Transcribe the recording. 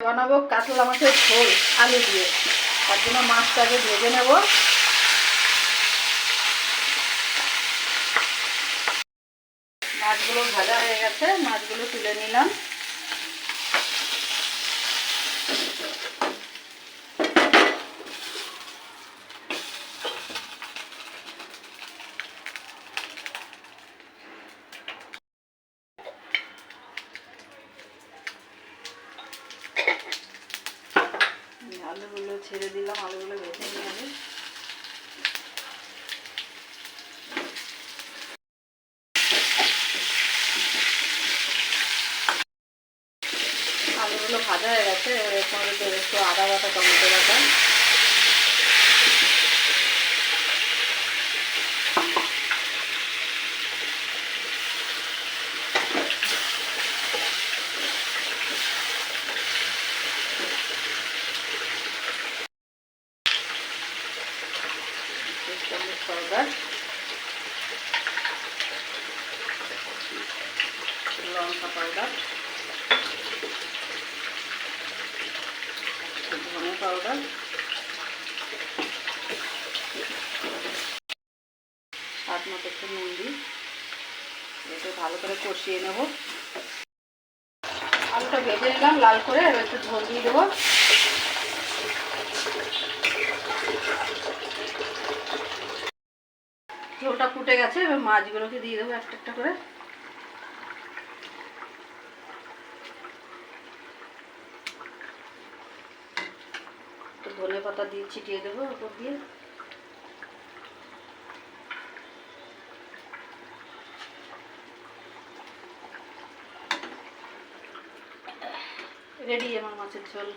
বানাবো কাতলা মাছের ঝোল আলু দিয়ে। তার জন্য মাছটাকে ভেজে নেব। মাছগুলো ভাজা হয়ে গেছে, মাছগুলো তুলে নিলাম। আলুগুলো ছেড়ে দিলাম, আলুগুলো ভেজে নিয়ে যাবে। আলুগুলো ভাজা হয়ে গেছে, এবার একটু আদা বাটা, টমেটো বাটা, চামচ পাউডার, লঙ্কা পাউডার, ধনে পাউডার, স্বাদ মতো একটু নুন দিই। এতে ভালো করে কষিয়ে নেব। আলুটা ভেজে নিলাম লাল করে, এবার একটু ঝোল দিয়ে দেবো। ঝোলটা ফুটে গেছে, এবার মাছগুলোকে দিয়ে দেবো একটা একটা করে। একটু ধনে পাতা দিয়ে ছিটিয়ে দেবো উপর দিয়ে। রেডি আমার মাছের ঝোল।